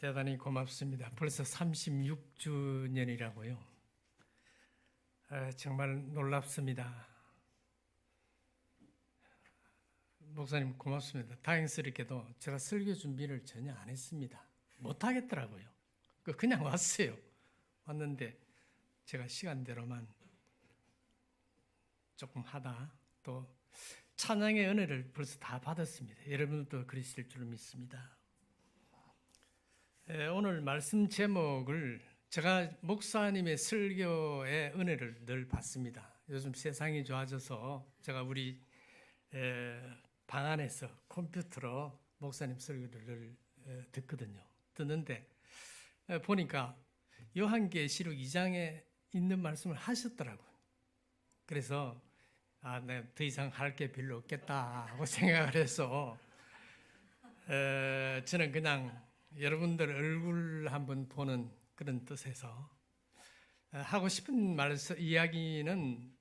대단히 고맙습니다. 벌써 36주년이라고요. 정말 놀랍습니다. 목사님 고맙습니다. 다행스럽게도 제가 설교 준비를 전혀 안 했습니다. 못 하겠더라고요. 그냥 왔어요. 왔는데 제가 시간대로만 조금 하다 또 찬양의 은혜를 벌써 다 받았습니다. 여러분도 그러실 줄 믿습니다. 오늘 말씀 제목을 제가 목사님의 설교의 은혜를 늘 받습니다. 요즘 세상이 좋아져서 제가 우리 방 안에서 컴퓨터로 목사님 설교를 늘 듣는데 보니까 요한계시록 2장에 있는 말씀을 하셨더라고요. 그래서 내가 더 이상 할 게 별로 없겠다 하고 생각을 해서 저는 그냥 여러분들 얼굴 한번 보는 그런 뜻에서 하고 싶은 이야기는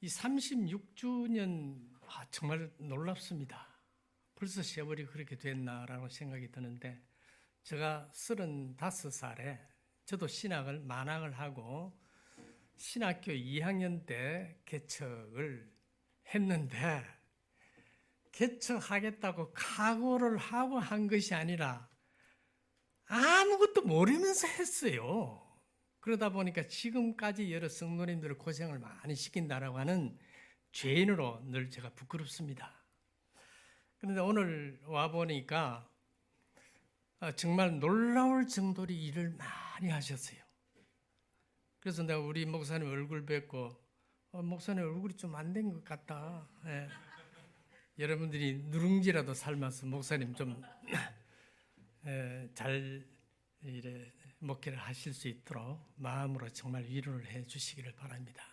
이 36주년 정말 놀랍습니다. 벌써 세월이 그렇게 됐나라고 생각이 드는데 제가 35살에 저도 만학을 하고 신학교 2학년 때 개척을 했는데 개척하겠다고 각오를 하고 한 것이 아니라 아무것도 모르면서 했어요. 그러다 보니까 지금까지 여러 성도님들을 고생을 많이 시킨다라고 하는 죄인으로 늘 제가 부끄럽습니다. 그런데 오늘 와보니까 정말 놀라울 정도로 일을 많이 하셨어요. 그래서 내가 우리 목사님 얼굴 뵙고 목사님 얼굴이 좀 안 된 것 같다. 여러분들이 누룽지라도 삶아서 목사님 좀 잘 목회를 하실 수 있도록 마음으로 정말 위로를 해 주시기를 바랍니다.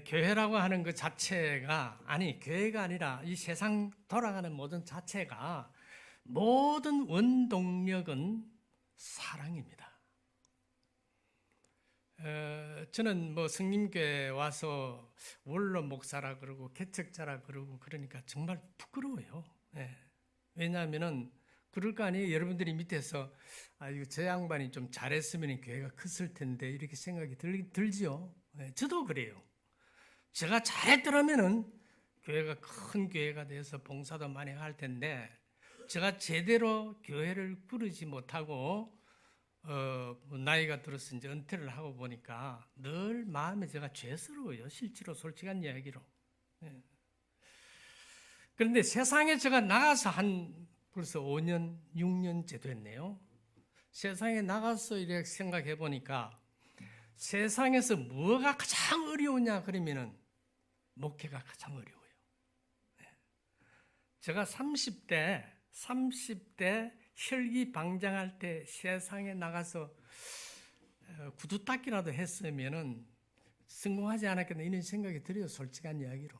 교회라고 하는 것 자체가 교회가 아니라 이 세상 돌아가는 모든 자체가 모든 원동력은 사랑입니다. 저는 성림교회 와서 원로 목사라 그러고 개척자라 그러고 그러니까 정말 부끄러워요. 왜냐하면은 그럴 거 아니에요. 여러분들이 밑에서 이거 저 양반이 좀 잘했으면 교회가 컸을 텐데 이렇게 생각이 들지요. 저도 그래요. 제가 잘했더라면은 교회가 큰 교회가 돼서 봉사도 많이 할 텐데 제가 제대로 교회를 꾸리지 못하고 나이가 들어서 이제 은퇴를 하고 보니까 늘 마음에 제가 죄스러워요. 실제로 솔직한 이야기로. 그런데 세상에 제가 나가서 벌써 5년, 6년째 됐네요. 세상에 나가서 이렇게 생각해 보니까 세상에서 뭐가 가장 어려우냐 그러면은 목회가 가장 어려워요. 제가 30대 혈기방장할 때 세상에 나가서 구두 닦기라도 했으면은 성공하지 않았겠나 이런 생각이 들어요. 솔직한 이야기로.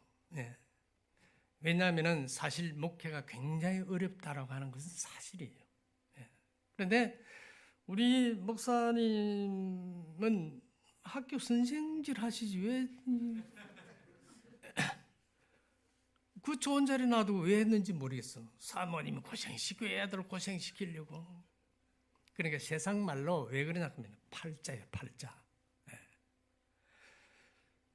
왜냐하면은 사실 목회가 굉장히 어렵다라고 하는 것은 사실이에요. 그런데 우리 목사님은 학교 선생질 하시지 왜 그 좋은 자리 놔두고 왜 했는지 모르겠어. 사모님은 고생시키고 애들 고생시키려고. 그러니까 세상 말로 왜 그러냐 하면 팔자예요. 팔자.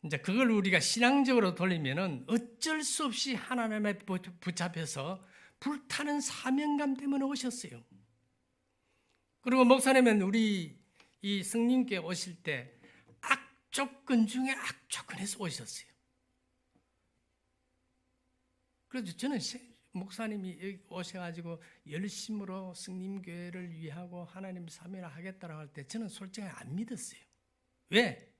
이제 그걸 우리가 신앙적으로 돌리면은 어쩔 수 없이 하나님에 붙잡혀서 불타는 사명감 때문에 오셨어요. 그리고 목사님은 우리 이 성님께 오실 때 악조건 중에 악조건에서 오셨어요. 그래서 저는 목사님이 여기 오셔가지고 열심으로 성림교회를 위하고 하나님 사명을 하겠다고 할 때 저는 솔직히 안 믿었어요. 왜?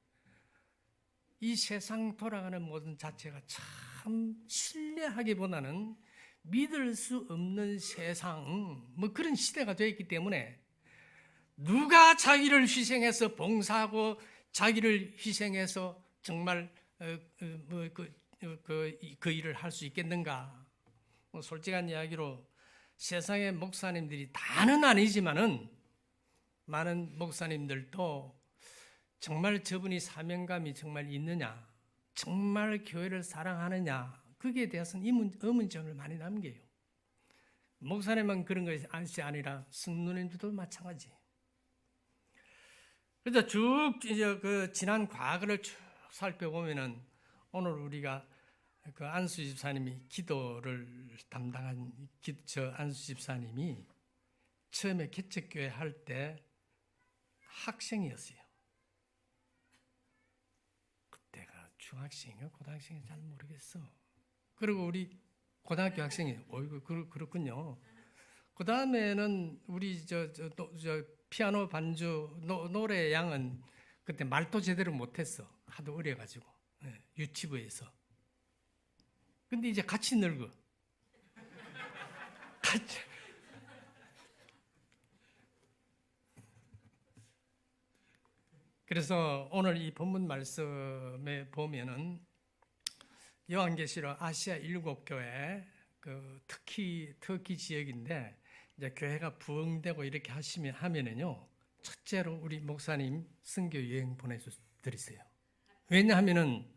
이 세상 돌아가는 모든 자체가 참 신뢰하기보다는 믿을 수 없는 세상 그런 시대가 되어 있기 때문에 누가 자기를 희생해서 봉사하고 자기를 희생해서 정말 그 일을 할 수 있겠는가? 솔직한 이야기로 세상의 목사님들이 다는 아니지만은 많은 목사님들도 정말 저분이 사명감이 정말 있느냐, 정말 교회를 사랑하느냐, 거기에 대해서는 의문점을 많이 남겨요. 목사님만 그런 것이 아니라 성도님들도 마찬가지. 그래서 쭉 이제 그 지난 과거를 쭉 살펴보면은 오늘 우리가 그 안수 집사님이 기도를 담당한 저 안수 집사님이 처음에 개척교회 할 때 학생이었어요. 그때가 중학생이요, 고등학생이 잘 모르겠어. 그리고 우리 고등학교 학생이, 어이구 그렇군요. 그 다음에는 우리 저 피아노 반주 노래 양은 그때 말도 제대로 못했어. 하도 어려가지고 유치부에서. 근데 이제 같이 늙어. 같이. 그래서 오늘 이 본문 말씀에 보면은 요한계시록 아시아 7교회 그 터키 지역인데 이제 교회가 부흥되고 이렇게 하면은요, 첫째로 우리 목사님 선교 여행 보내드리세요. 왜냐하면은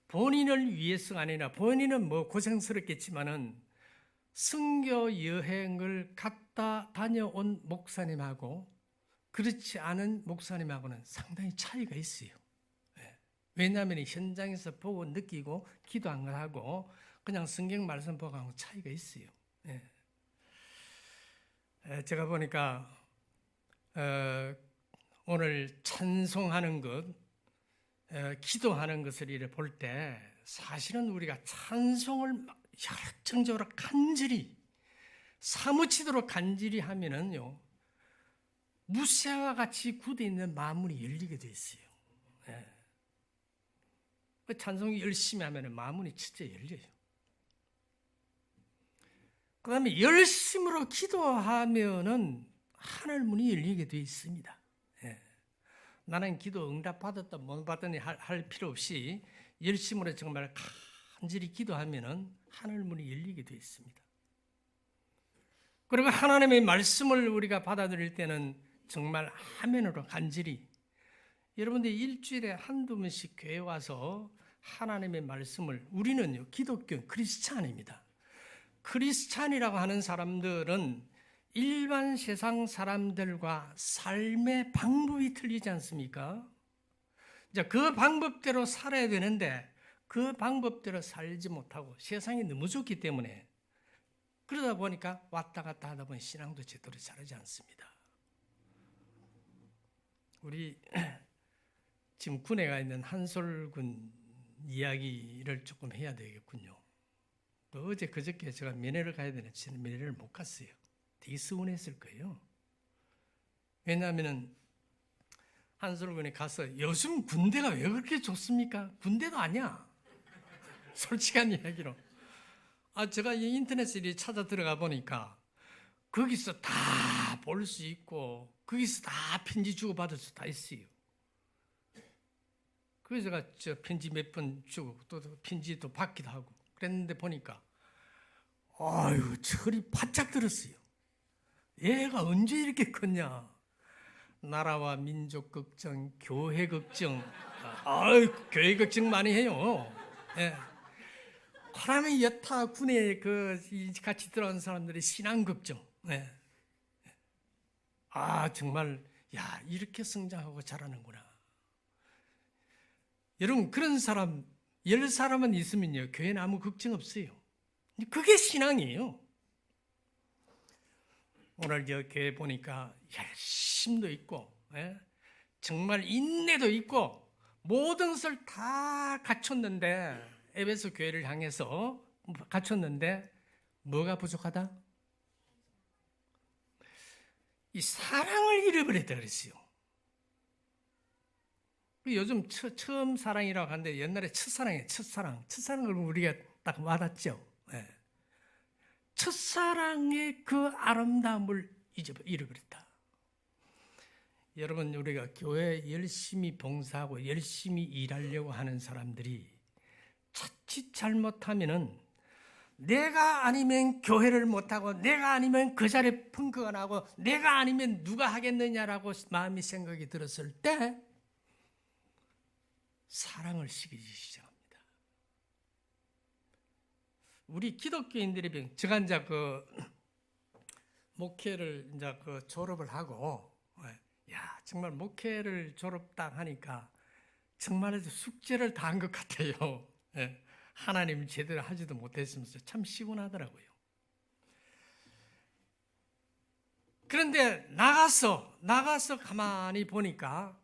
본인을 위해서가 아니라 본인은 뭐 고생스럽겠지만은 선교 여행을 갔다 다녀온 목사님하고 그렇지 않은 목사님하고는 상당히 차이가 있어요. 왜냐하면 현장에서 보고 느끼고 기도한 것하고 그냥 성경 말씀 보고 하고 차이가 있어요. 제가 보니까 오늘 찬송하는 것, 기도하는 것을 이렇게 볼 때 사실은 우리가 찬송을 열정적으로 간절히 사무치도록 간절히 하면은요, 무쇠와 같이 굳어 있는 마음문이 열리게 돼 있어요. 찬송이 열심히 하면 마음문이 진짜 열려요. 그 다음에 열심으로 기도하면은 하늘 문이 열리게 돼 있습니다. 나는 기도 응답 받았다 못 받았니 할 필요 없이 열심으로 정말 간절히 기도하면은 하늘 문이 열리게 돼 있습니다. 그리고 하나님의 말씀을 우리가 받아들일 때는 정말 화면으로 간절히, 여러분들이 일주일에 한두 번씩 교회 와서 하나님의 말씀을, 우리는요 기독교 크리스찬입니다. 크리스찬이라고 하는 사람들은 일반 세상 사람들과 삶의 방법이 틀리지 않습니까? 이제 그 방법대로 살아야 되는데 그 방법대로 살지 못하고 세상이 너무 좋기 때문에 그러다 보니까 왔다 갔다 하다 보니 신앙도 제대로 자라지 않습니다. 우리 지금 군에 가 있는 한솔군 이야기를 조금 해야 되겠군요. 또 어제 그저께 제가 면회를 가야 되는데 저는 면회를 못 갔어요. 되게 서운했을 거예요. 왜냐하면 한솔군에 가서 요즘 군대가 왜 그렇게 좋습니까? 군대도 아니야. 솔직한 이야기로. 제가 이 인터넷에 찾아 들어가 보니까 거기서 다 볼 수 있고 거기서 다 편지 주고받을 수 다 있어요. 그래서 제가 저 편지 몇 번 주고 또 편지도 받기도 하고 그랬는데 보니까 아유 철이 바짝 들었어요. 얘가 언제 이렇게 컸냐. 나라와 민족 걱정, 교회 걱정, 교회 걱정 많이 해요. 그러면 여타 군에 같이 들어온 사람들의 신앙 걱정. 정말 이렇게 성장하고 자라는구나. 여러분 그런 사람 10사람은 있으면요 교회는 아무 걱정 없어요. 그게 신앙이에요. 오늘 저 교회 보니까 열심도 있고 정말 인내도 있고 모든 것을 다 갖췄는데, 에베소 교회를 향해서 갖췄는데 뭐가 부족하다? 이 사랑을 잃어버렸다 그랬어요. 요즘 처음 사랑이라고 하는데 옛날에 첫사랑이에요. 첫사랑을 우리가 딱 와닿죠. 첫사랑의 그 아름다움을 잃어버렸다. 여러분 우리가 교회에 열심히 봉사하고 열심히 일하려고 하는 사람들이 자칫 잘못하면은 내가 아니면 교회를 못하고 내가 아니면 그 자리에 펑크가 나고 내가 아니면 누가 하겠느냐라고 마음이 생각이 들었을 때 사랑을 식이기 시작합니다. 우리 기독교인들의 병, 제가 이제 목회를 이제 그 졸업을 하고, 야, 정말 목회를 졸업 딱 하니까 정말 숙제를 다 한 것 같아요. 예, 하나님 제대로 하지도 못했으면서 참 시원하더라고요. 그런데 나가서 가만히 보니까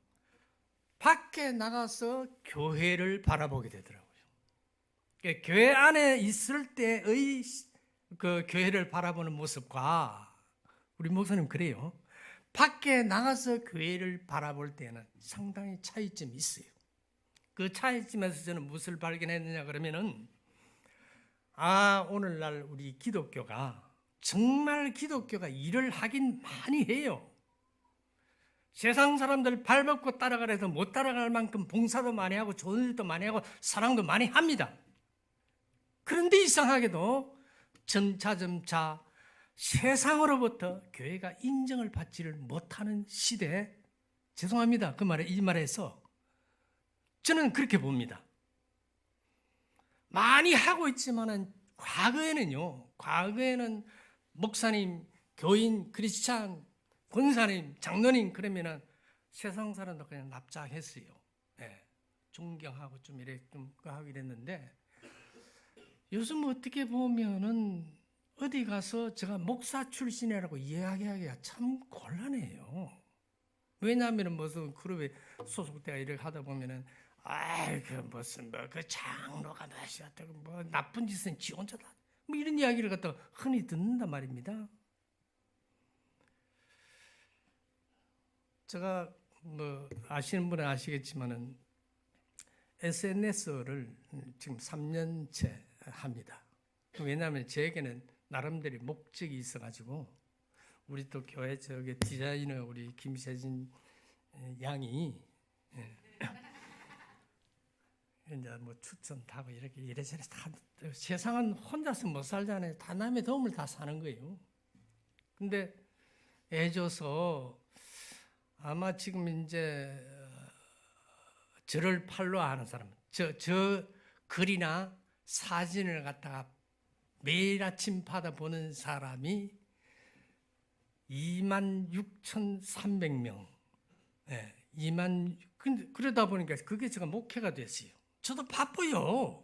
밖에 나가서 교회를 바라보게 되더라고요. 그러니까 교회 안에 있을 때의 그 교회를 바라보는 모습과 우리 목사님 그래요. 밖에 나가서 교회를 바라볼 때는 상당히 차이점이 있어요. 그 차이점에서 저는 무엇을 발견했느냐 그러면은, 오늘날 우리 기독교가 정말 기독교가 일을 하긴 많이 해요. 세상 사람들 발벗고 따라가라 해서 못 따라갈 만큼 봉사도 많이 하고 좋은 일도 많이 하고 사랑도 많이 합니다. 그런데 이상하게도 점차 세상으로부터 교회가 인정을 받지를 못하는 시대에, 죄송합니다. 이 말에서 저는 그렇게 봅니다. 많이 하고 있지만은 과거에는 목사님, 교인, 크리스찬, 권사님, 장로님 그러면은 세상 사람도 그냥 납작했어요. 존경하고 좀 이래 좀 하고 이랬는데, 요즘 어떻게 보면은 어디 가서 제가 목사 출신이라고 이야기하기가 참 곤란해요. 왜냐하면 무슨 그룹에 소속되어 일을 하다 보면은 무슨 그 장로가 나시었다고 나쁜 짓은 지 혼자다 이런 이야기를 갖다 흔히 듣는단 말입니다. 제가 아시는 분은 아시겠지만은 SNS를 지금 3년째 합니다. 왜냐하면 제게는 나름대로 목적이 있어가지고, 우리 또 교회 저기 디자이너 우리 김세진 양이 이제 추천하고 이렇게 이래저래 다, 세상은 혼자서 못 살잖아요. 다 남의 도움을 다 사는 거예요. 근데 애줘서 아마 지금 이제 저를 팔로 아는 사람, 저 글이나 사진을 갖다가 매일 아침 받아보는 사람이 26,300명. 그러다 보니까 그게 제가 목회가 됐어요. 저도 바빠요.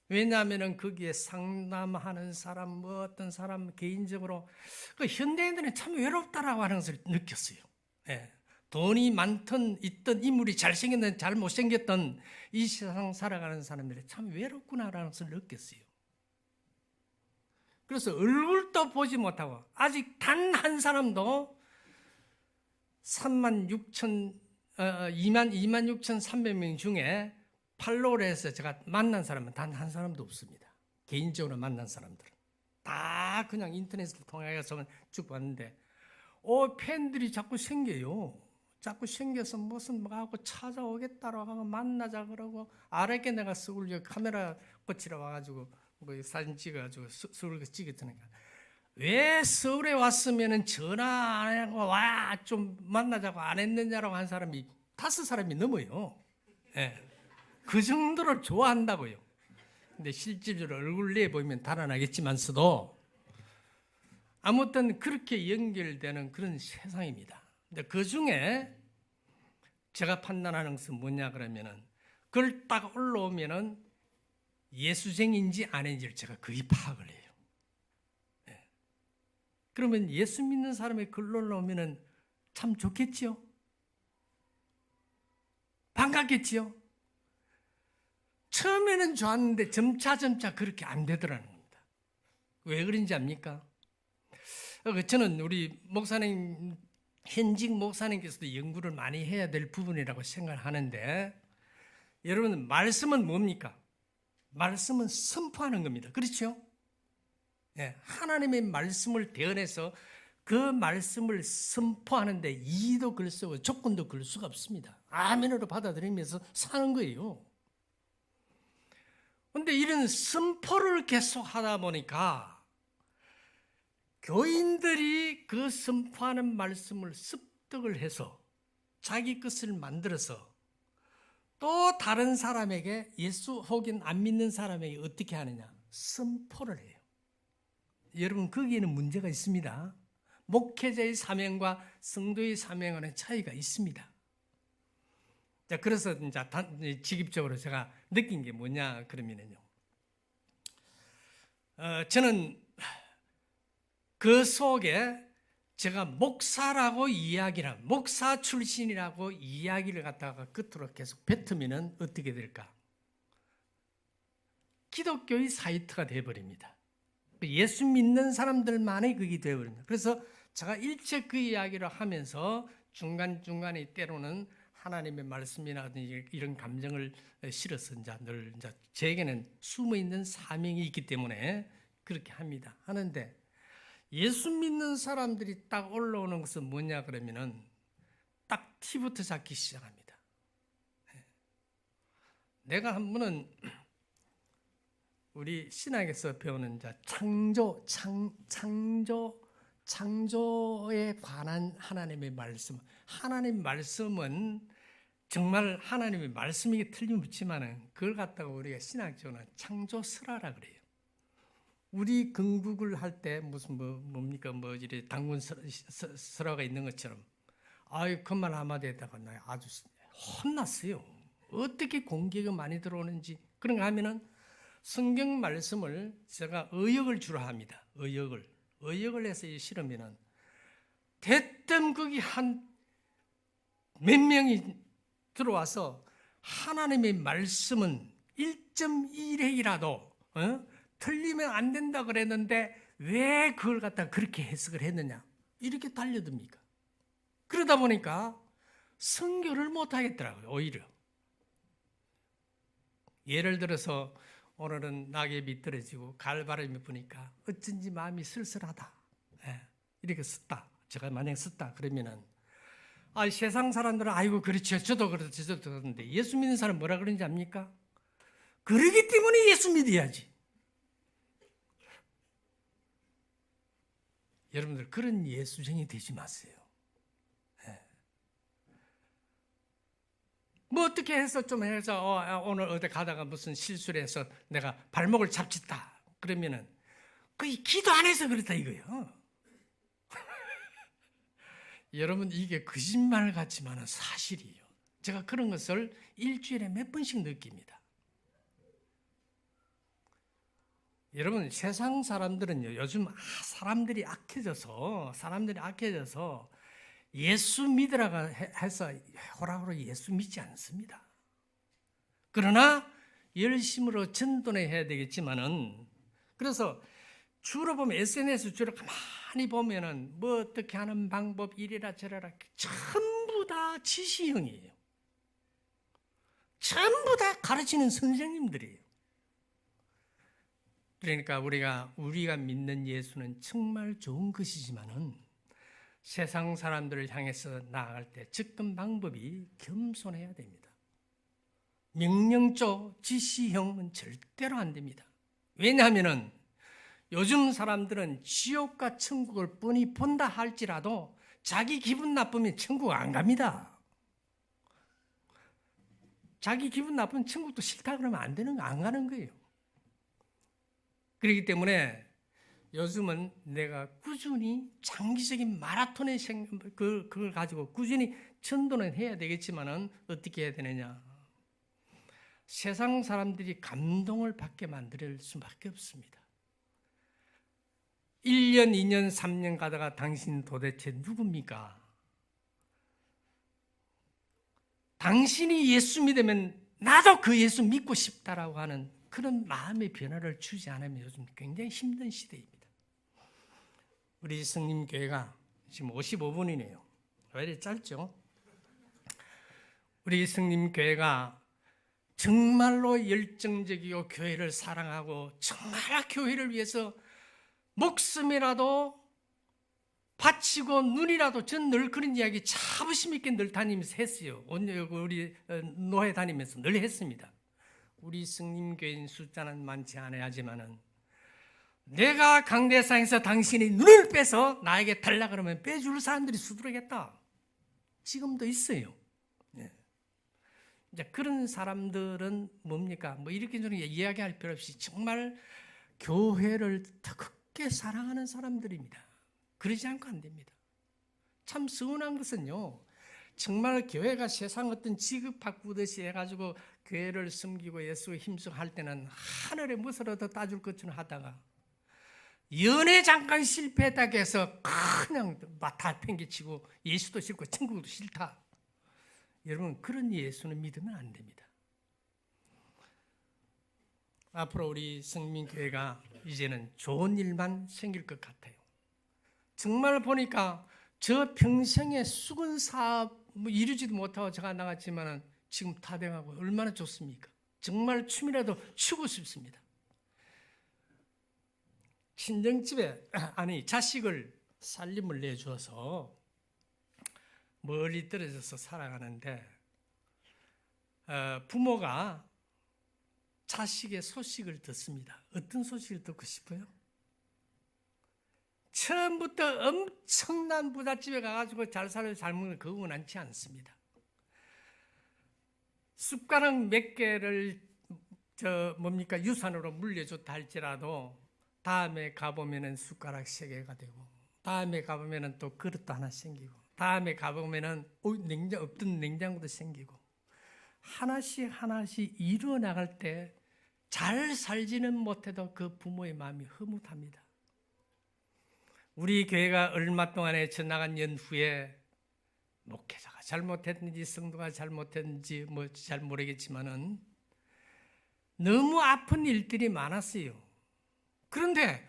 왜냐하면 거기에 상담하는 사람, 어떤 사람 개인적으로 그 현대인들은 참 외롭다라고 하는 것을 느꼈어요. 돈이 있던 인물이 잘생겼든 잘못생겼던 이 세상 살아가는 사람들이 참 외롭구나라는 것을 느꼈어요. 그래서 얼굴도 보지 못하고 아직 단 한 사람도 26,300명 중에 팔로우를 해서 제가 만난 사람은 단 한 사람도 없습니다. 개인적으로 만난 사람들은 다 그냥 인터넷을 통해서 쭉 봤는데, 팬들이 자꾸 생겨요. 자꾸 생겨서 무슨 하고 찾아오겠다라고 하고 만나자 그러고, 아랫게 내가 서울 카메라 꽂히러 와가지고 사진 찍어가지고 서울 찍었다니까. 왜 서울에 왔으면은 전화 안 하고 와 좀 만나자고 안 했느냐라고 한 사람이 5사람이 넘어요. 그 정도로 좋아한다고요. 근데 실질적으로 얼굴 내 보이면 달아나겠지만서도 아무튼 그렇게 연결되는 그런 세상입니다. 근데 그 중에 제가 판단하는 것은 뭐냐 그러면은, 그걸 딱 올라오면은 예수쟁인지 아닌지를 제가 거의 파악을 해요. 그러면 예수 믿는 사람의 글 올라오면은 참 좋겠지요? 반갑겠지요? 처음에는 좋았는데 점차 그렇게 안 되더라는 겁니다. 왜 그런지 압니까? 저는 우리 목사님, 현직 목사님께서도 연구를 많이 해야 될 부분이라고 생각하는데, 여러분, 말씀은 뭡니까? 말씀은 선포하는 겁니다. 그렇죠? 하나님의 말씀을 대언해서 그 말씀을 선포하는데 이의도 글 쓰고 조건도 글 수가 없습니다. 아멘으로 받아들이면서 사는 거예요. 그런데 이런 선포를 계속 하다 보니까 교인들이 그 선포하는 말씀을 습득을 해서 자기 것을 만들어서 또 다른 사람에게, 예수 혹은 안 믿는 사람에게 어떻게 하느냐? 선포를 해요. 여러분 거기에는 문제가 있습니다. 목회자의 사명과 성도의 사명과는 차이가 있습니다. 자, 그래서 이제 직접적으로 제가 느낀 게 뭐냐 그러면요. 저는 그 속에 제가 목사라고 목사 출신이라고 이야기를 갖다가 끝으로 계속 뱉으면 어떻게 될까? 기독교의 사이트가 되어버립니다. 예수 믿는 사람들만의 그게 되어버립니다. 그래서 제가 일체 그 이야기를 하면서 중간중간에 때로는 하나님의 말씀이라든지 이런 감정을 실어서 늘 제게는 숨어있는 사명이 있기 때문에 그렇게 합니다. 하는데 예수 믿는 사람들이 딱 올라오는 것은 뭐냐 그러면은 딱 티부터 잡기 시작합니다. 내가 한 번은 우리 신학에서 배우는 창조에 관한 하나님의 말씀. 하나님 말씀은 정말 하나님의 말씀이 틀림없지만은 그걸 갖다가 우리가 신학적으로는 창조설화라 그래요. 우리 건국을 할 때 무슨 뭡니까 이래 당군 설화가 있는 것처럼 그 말 한마디에다가 나 아주 혼났어요. 어떻게 공격이 많이 들어오는지. 그런가 하면은 성경 말씀을 제가 의역을 주로 합니다. 의역을 해서 실으면은 대뜸 거기 한 몇 명이 들어와서 하나님의 말씀은 1.1핵이라도 틀리면 안 된다 그랬는데 왜 그걸 갖다 그렇게 해석을 했느냐 이렇게 달려듭니까? 그러다 보니까 선교를 못 하겠더라고요. 오히려 예를 들어서 오늘은 낙엽이 떨어지고 가을바람이 부니까 어쩐지 마음이 쓸쓸하다. 이렇게 썼다. 제가 만약 썼다 그러면은 세상 사람들은 아이고 그렇죠. 저도 그런데 예수 믿는 사람 뭐라 그러는지 압니까? 그러기 때문에 예수 믿어야지. 여러분들 그런 예수쟁이 되지 마세요. 뭐 어떻게 해서 좀 해서 오늘 어디 가다가 무슨 실수를 해서 내가 발목을 잡쳤다 그러면은 그 기도 안 해서 그렇다 이거예요. 여러분 이게 거짓말 같지만은 사실이에요. 제가 그런 것을 일주일에 몇 번씩 느낍니다. 여러분 세상 사람들은요 요즘 사람들이 악해져서 예수 믿으라고 해서 호락호락 예수 믿지 않습니다. 그러나 열심으로 전도는 해야 되겠지만은 그래서 주로 보면 SNS 주로 가만히 보면은 뭐 어떻게 하는 방법 이래라 저래라 전부 다 지시형이에요. 전부 다 가르치는 선생님들이에요. 그러니까 우리가 믿는 예수는 정말 좋은 것이지만은 세상 사람들을 향해서 나아갈 때 접근 방법이 겸손해야 됩니다. 명령조 지시형은 절대로 안 됩니다. 왜냐하면은 요즘 사람들은 지옥과 천국을 뻔히 본다 할지라도 자기 기분 나쁘면 천국 안 갑니다. 자기 기분 나쁘면 천국도 싫다 그러면 안 가는 거예요. 그렇기 때문에 요즘은 내가 꾸준히 장기적인 마라톤의 그걸 가지고 꾸준히 전도는 해야 되겠지만은 어떻게 해야 되느냐? 세상 사람들이 감동을 받게 만들 수밖에 없습니다. 1년, 2년, 3년 가다가 당신 도대체 누굽니까? 당신이 예수 믿으면 나도 그 예수 믿고 싶다라고 하는 그런 마음의 변화를 주지 않으면 요즘 굉장히 힘든 시대입니다. 우리 성림교회가 지금 55분이네요. 왜 이렇게 짧죠? 우리 성림교회가 정말로 열정적이고 교회를 사랑하고 정말 교회를 위해서 목숨이라도 바치고 눈이라도 전 늘 그런 이야기 자부심 있게 늘 다니면서 했어요. 우리 노회 다니면서 늘 했습니다. 우리 성림교인 숫자는 많지 않아야지만은 내가 강대상에서 당신이 눈을 빼서 나에게 달라 그러면 빼줄 사람들이 수두룩했다. 지금도 있어요. 이제 그런 사람들은 뭡니까? 뭐 이렇게 저렇게 이야기할 필요 없이 정말 교회를 더 뜨겁게 사랑하는 사람들입니다. 그러지 않고 안 됩니다. 참 서운한 것은요, 정말 교회가 세상 어떤 지급바꾸듯이 해가지고 교회를 섬기고 예수에 힘써할 때는 하늘에 무엇이라도 따줄 것처럼 하다가 연애 잠깐 실패했다고 해서 그냥 다 팽개치고 예수도 싫고 천국도 싫다. 여러분, 그런 예수는 믿으면 안 됩니다. 앞으로 우리 성민교회가 이제는 좋은 일만 생길 것 같아요. 정말 보니까 저 평생에 수건 사업 이루지도 못하고 제가 나갔지만 지금 다 돼가고 얼마나 좋습니까? 정말 춤이라도 추고 싶습니다. 친정집에 자식을 살림을 내주어서 멀리 떨어져서 살아가는데 부모가 자식의 소식을 듣습니다. 어떤 소식을 듣고 싶어요? 처음부터 엄청난 부잣집에 가가지고 잘 살고 잘 먹는 그거 원치 않습니다. 숟가락 몇 개를 유산으로 물려줬다 할지라도 다음에 가보면은 숟가락 3개가 되고, 다음에 가보면은 또 그릇도 하나 생기고, 다음에 가보면은 없던 냉장고도 생기고, 하나씩 이루어 나갈 때 잘 살지는 못해도 그 부모의 마음이 흐뭇합니다. 우리 교회가 얼마 동안에 지나간 연후에 목회자가 잘못했는지 성도가 잘못했는지 잘 모르겠지만은 너무 아픈 일들이 많았어요. 그런데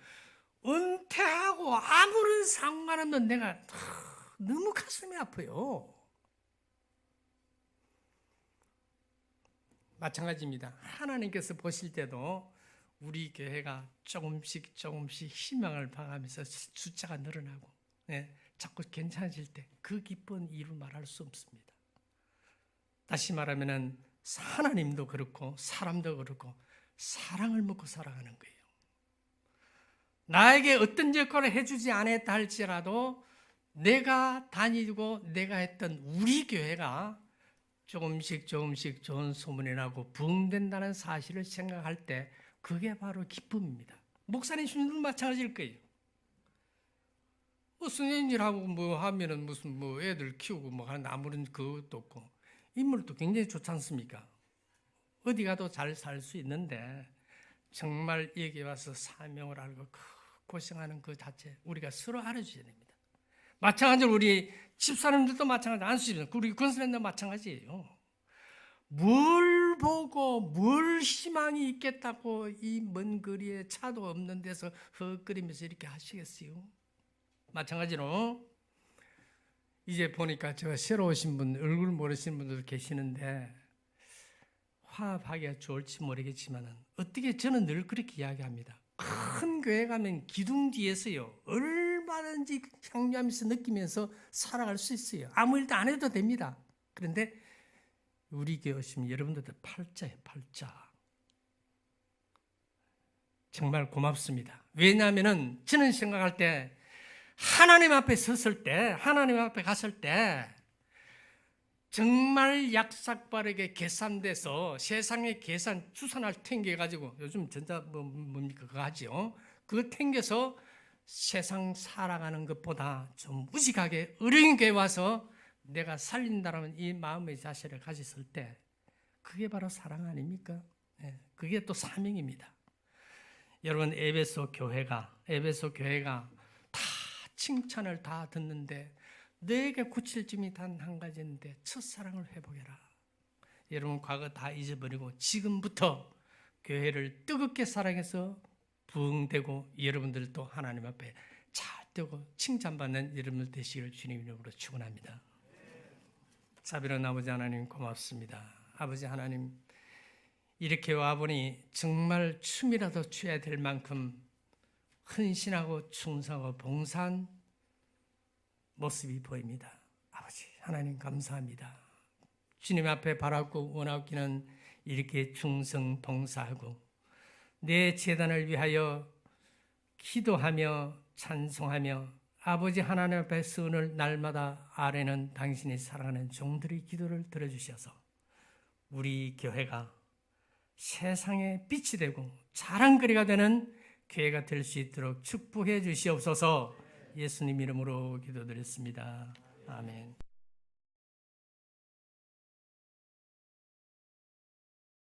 은퇴하고 아무런 상관없는 내가 너무 가슴이 아파요. 마찬가지입니다. 하나님께서 보실 때도 우리 교회가 조금씩 희망을 봐가면서 숫자가 늘어나고 자꾸 괜찮아질 때 그 기쁜 이루 말할 수 없습니다. 다시 말하면 하나님도 그렇고 사람도 그렇고 사랑을 먹고 살아가는 거예요. 나에게 어떤 역할을 해주지 않았다 할지라도 내가 다니고 내가 했던 우리 교회가 조금씩 좋은 소문이 나고 부흥된다는 사실을 생각할 때 그게 바로 기쁨입니다. 목사님 신도 마찬가지일 거예요. 선생님 일하고 하면은 무슨 애들 키우고 하는 아무런 그것도 없고 인물도 굉장히 좋지 않습니까? 어디 가도 잘 살 수 있는데 정말 여기 와서 사명을 알고 고생하는 그 자체 우리가 서로 알아줘야 됩니다. 마찬가지로 우리 집사람들도 마찬가지 안수집사 우리 권사님도 마찬가지예요. 뭘 보고 뭘 희망이 있겠다고 이 먼 거리에 차도 없는 데서 헉거리면서 이렇게 하시겠어요? 마찬가지로 이제 보니까 제가 새로 오신 분 얼굴 모르시는 분들 계시는데 화합하기가 좋을지 모르겠지만 어떻게 저는 늘 그렇게 이야기합니다. 큰 교회 가면 기둥 뒤에서요 얼마든지 향유하면서 느끼면서 살아갈 수 있어요. 아무 일도 안 해도 됩니다. 그런데 우리 교회 오시면 여러분들도 팔자예요. 팔자. 정말 고맙습니다. 왜냐하면 저는 생각할 때 하나님 앞에 섰을 때 하나님 앞에 갔을 때 정말 약삭빠르게 계산돼서 세상의 계산 추산할 탱겨가지고 요즘 전자 뭡니까 그거 하죠. 그거 탱겨서 세상 살아가는 것보다 좀 무식하게 어려운 교회 와서 내가 살린다라는 이 마음의 자세를 가졌을 때 그게 바로 사랑 아닙니까? 그게 또 사명입니다. 여러분 에베소 교회가 다 칭찬을 다 듣는데 너에게 고칠 점이 단 한 가지인데 첫사랑을 회복해라. 여러분 과거 다 잊어버리고 지금부터 교회를 뜨겁게 사랑해서 부흥되고 여러분들도 하나님 앞에 잘 되고 칭찬받는 여러분들 되시기를 주님 이름으로 축원합니다. 자비로운 아버지 하나님 고맙습니다. 아버지 하나님 이렇게 와보니 정말 춤이라도 춰야 될 만큼 헌신하고 충성하고 봉사한 모습이 보입니다. 아버지 하나님 감사합니다. 주님 앞에 바라고 원하기는 이렇게 충성 봉사하고 내 재단을 위하여 기도하며 찬송하며 아버지 하나님 앞에 서는 날마다 아래는 당신이 사랑하는 종들의 기도를 들어주셔서 우리 교회가 세상에 빛이 되고 자랑거리가 되는 교회가 될 수 있도록 축복해 주시옵소서. 예수님 이름으로 기도드렸습니다. 아멘.